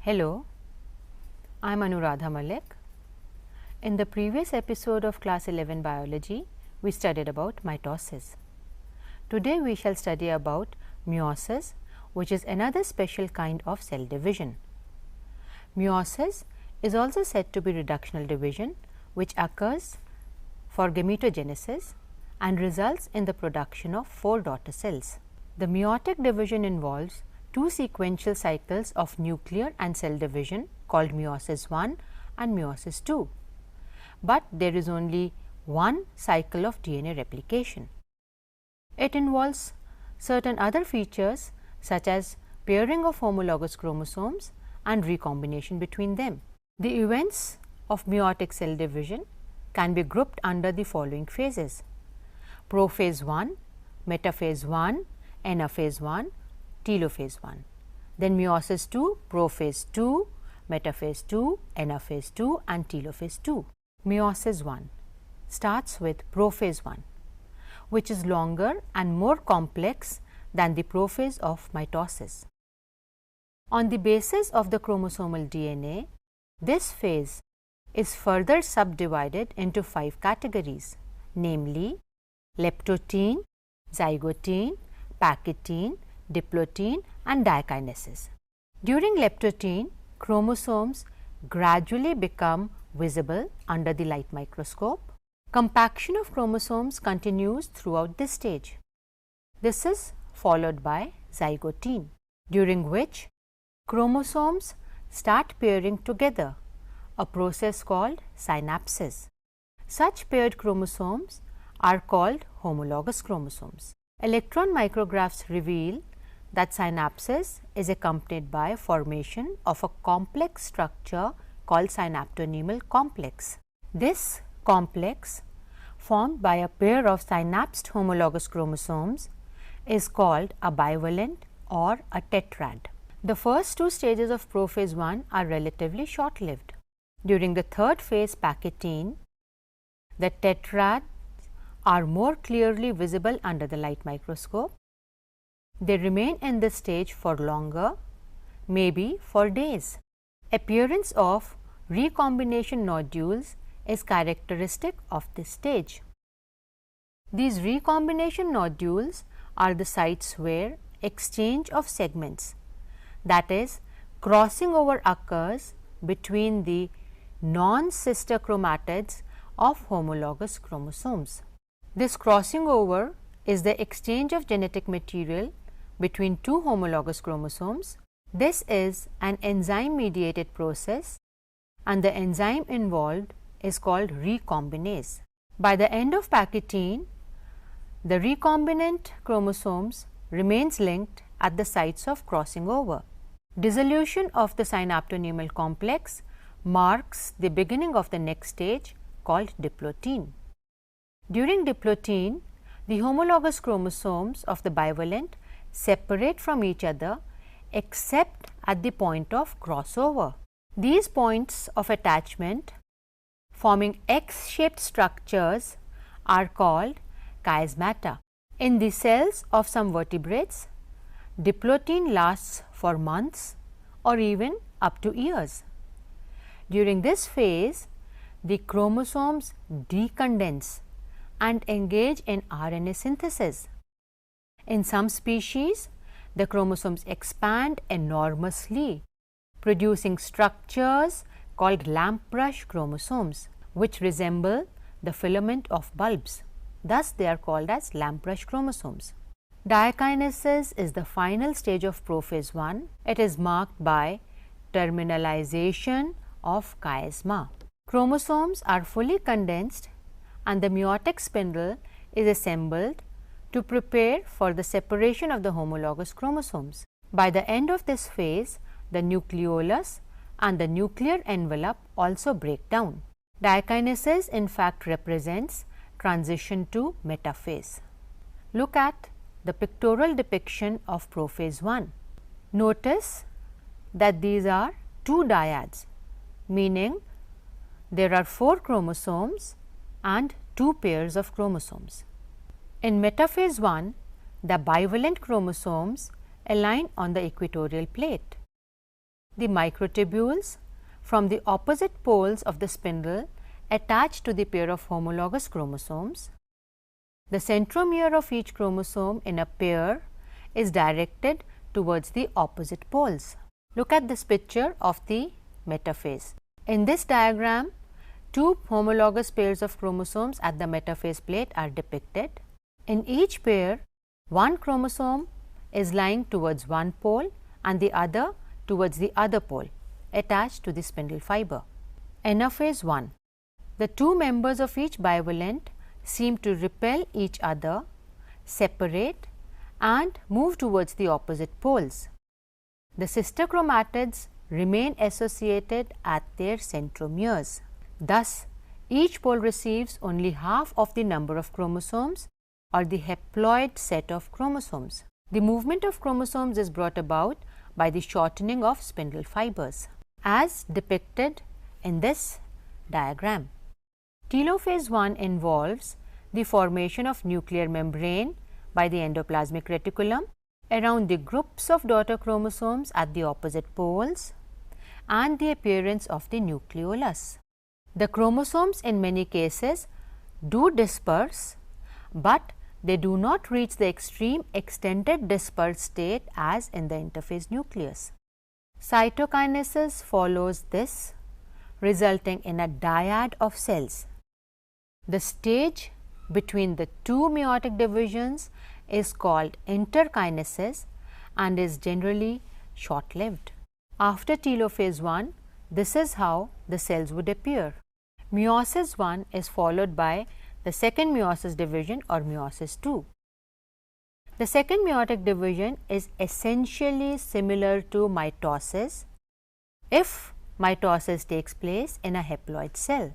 Hello, I am Anuradha Malik. In the previous episode of class 11 biology, we studied about mitosis. Today we shall study about meiosis, which is another special kind of cell division. Meiosis is also said to be reductional division, which occurs for gametogenesis and results in the production of 4 daughter cells. The meiotic division involves 2 sequential cycles of nuclear and cell division called meiosis 1 and meiosis 2, but there is only one cycle of DNA replication. It involves certain other features such as pairing of homologous chromosomes and recombination between them. The events of meiotic cell division can be grouped under the following phases: prophase 1, metaphase 1, anaphase 1, telophase 1. Then meiosis 2, prophase 2, metaphase 2, anaphase 2 and telophase 2. Meiosis 1 starts with prophase 1, which is longer and more complex than the prophase of mitosis. On the basis of the chromosomal DNA, this phase is further subdivided into 5 categories, namely leptotene, zygotene, pachytene, diplotene and diakinesis. During leptotene, chromosomes gradually become visible under the light microscope. Compaction of chromosomes continues throughout this stage. This is followed by zygotene, during which chromosomes start pairing together, a process called synapses. Such paired chromosomes are called homologous chromosomes. Electron micrographs reveal that synapses is accompanied by formation of a complex structure called synaptonemal complex. This complex, formed by a pair of synapsed homologous chromosomes, is called a bivalent or a tetrad. The first 2 stages of prophase 1 are relatively short-lived. During the third phase, pachytene, the tetrads are more clearly visible under the light microscope. They remain in this stage for longer, maybe for days. Appearance of recombination nodules is characteristic of this stage. These recombination nodules are the sites where exchange of segments, that is, crossing over, occurs between the non-sister chromatids of homologous chromosomes. This crossing over is the exchange of genetic material between 2 homologous chromosomes. This is an enzyme mediated process and the enzyme involved is called recombinase. By the end of pachytene, the recombinant chromosomes remains linked at the sites of crossing over. Dissolution of the synaptonemal complex marks the beginning of the next stage called diplotene. During diplotene, the homologous chromosomes of the bivalent separate from each other except at the point of crossover. These points of attachment forming X-shaped structures are called chiasmata. In the cells of some vertebrates, diplotene lasts for months or even up to years. During this phase, the chromosomes decondense and engage in RNA synthesis. In some species, the chromosomes expand enormously, producing structures called lampbrush chromosomes, which resemble the filament of bulbs. Thus, they are called as lampbrush chromosomes. Diakinesis is the final stage of prophase 1. It is marked by terminalization of chiasma. Chromosomes are fully condensed and the meiotic spindle is assembled to prepare for the separation of the homologous chromosomes. By the end of this phase, the nucleolus and the nuclear envelope also break down. Diakinesis in fact represents transition to metaphase. Look at the pictorial depiction of prophase 1. Notice that these are 2 dyads, meaning there are 4 chromosomes and 2 pairs of chromosomes. In metaphase 1, the bivalent chromosomes align on the equatorial plate. the microtubules from the opposite poles of the spindle attach to the pair of homologous chromosomes. The centromere of each chromosome in a pair is directed towards the opposite poles. Look at this picture of the metaphase. In this diagram, two homologous pairs of chromosomes at the metaphase plate are depicted. In each pair, one chromosome is lying towards one pole and the other towards the other pole, attached to the spindle fiber. Anaphase 1. The two members of each bivalent seem to repel each other, separate and move towards the opposite poles. The sister chromatids remain associated at their centromeres. Thus, each pole receives only half of the number of chromosomes or the haploid set of chromosomes. The movement of chromosomes is brought about by the shortening of spindle fibers, as depicted in this diagram. Telophase 1 involves the formation of nuclear membrane by the endoplasmic reticulum around the groups of daughter chromosomes at the opposite poles and the appearance of the nucleolus. The chromosomes in many cases do disperse, but they do not reach the extreme extended dispersed state as in the interphase nucleus. Cytokinesis follows this, resulting in a dyad of cells. The stage between the two meiotic divisions is called interkinesis and is generally short-lived. After telophase 1, this is how the cells would appear. Meiosis 1 is followed by the second meiosis division or meiosis 2. The second meiotic division is essentially similar to mitosis if mitosis takes place in a haploid cell.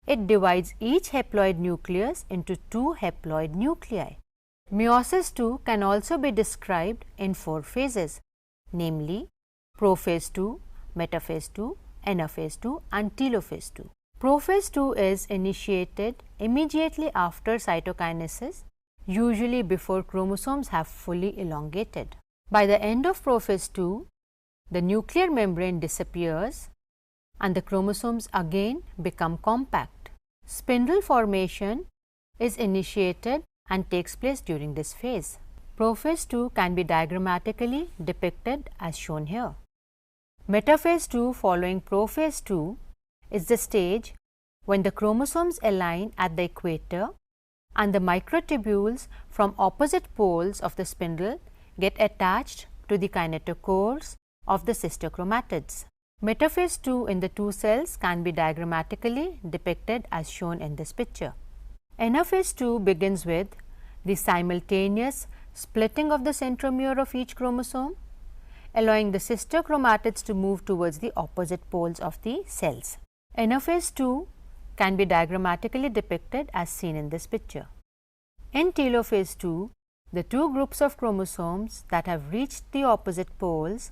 It divides each haploid nucleus into two haploid nuclei. Meiosis 2 can also be described in 4 phases, namely prophase 2, metaphase 2, anaphase 2 and telophase 2. Prophase 2 is initiated immediately after cytokinesis, usually before chromosomes have fully elongated. By the end of prophase 2, the nuclear membrane disappears and the chromosomes again become compact. Spindle formation is initiated and takes place during this phase. Prophase 2 can be diagrammatically depicted as shown here. Metaphase 2 following prophase 2 is the stage when the chromosomes align at the equator and the microtubules from opposite poles of the spindle get attached to the kinetochores of the sister chromatids. Metaphase 2 in the two cells can be diagrammatically depicted as shown in this picture. Anaphase 2 begins with the simultaneous splitting of the centromere of each chromosome, allowing the sister chromatids to move towards the opposite poles of the cells. Anaphase 2 can be diagrammatically depicted as seen in this picture. In telophase 2, the two groups of chromosomes that have reached the opposite poles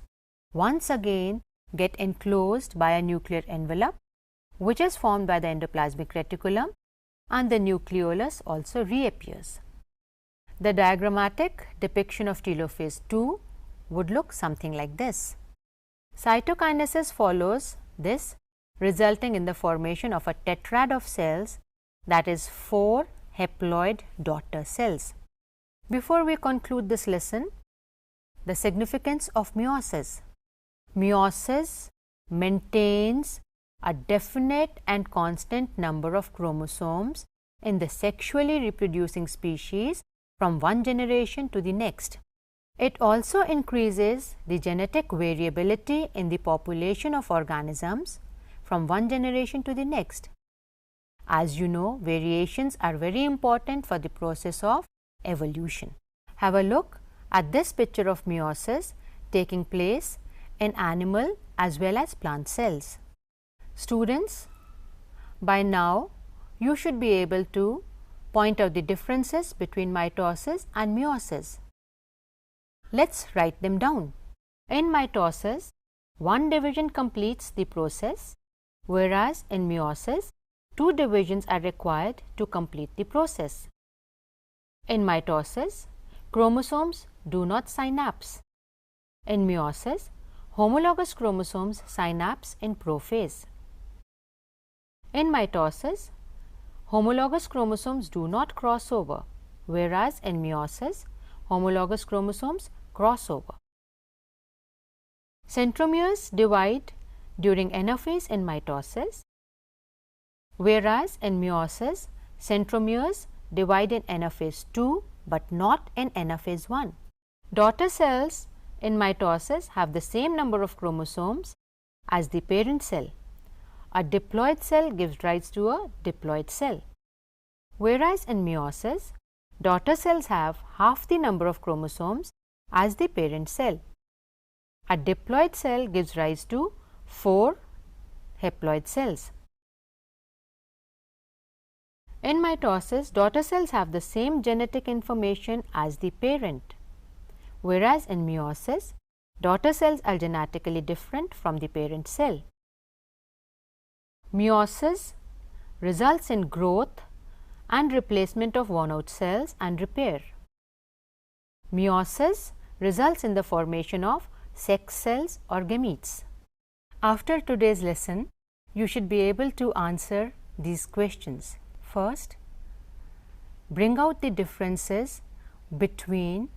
once again get enclosed by a nuclear envelope, which is formed by the endoplasmic reticulum, and the nucleolus also reappears. The diagrammatic depiction of telophase 2 would look something like this. Cytokinesis follows this, resulting in the formation of a tetrad of cells, that is 4 haploid daughter cells. Before we conclude this lesson, the significance of meiosis. Meiosis maintains a definite and constant number of chromosomes in the sexually reproducing species from one generation to the next. It also increases the genetic variability in the population of organisms from one generation to the next. As you know, variations are very important for the process of evolution. Have a look at this picture of meiosis taking place in animal as well as plant cells. Students, by now you should be able to point out the differences between mitosis and meiosis. Let's write them down. In mitosis, one division completes the process, whereas in meiosis, 2 divisions are required to complete the process. In mitosis, chromosomes do not synapse. In meiosis, Homologous chromosomes synapse in prophase. In mitosis, homologous chromosomes do not cross over, whereas in meiosis, homologous chromosomes cross over. Centromeres divide during anaphase in mitosis, whereas in meiosis, centromeres divide in anaphase 2, but not in anaphase 1. Daughter cells in mitosis have the same number of chromosomes as the parent cell. A diploid cell gives rise to a diploid cell, whereas in meiosis, daughter cells have half the number of chromosomes as the parent cell. A diploid cell gives rise to 4 haploid cells. In mitosis, daughter cells have the same genetic information as the parent, whereas in meiosis, daughter cells are genetically different from the parent cell. Meiosis results in growth and replacement of worn out cells and repair. Meiosis results in the formation of sex cells or gametes. After today's lesson, you should be able to answer these questions. First, bring out the differences between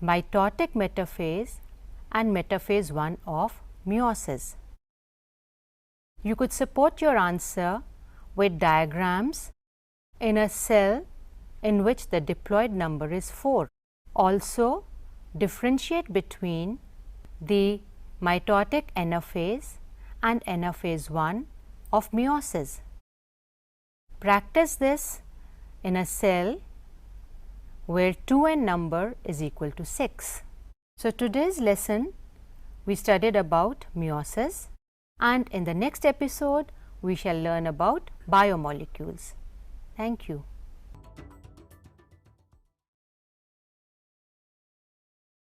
mitotic metaphase and metaphase 1 of meiosis. You could support your answer with diagrams in a cell in which the diploid number is 4. Also, differentiate between the mitotic anaphase and anaphase 1 of meiosis. Practice this in a cell where 2n number is equal to 6. So, today's lesson we studied about meiosis, and in the next episode we shall learn about biomolecules. Thank you.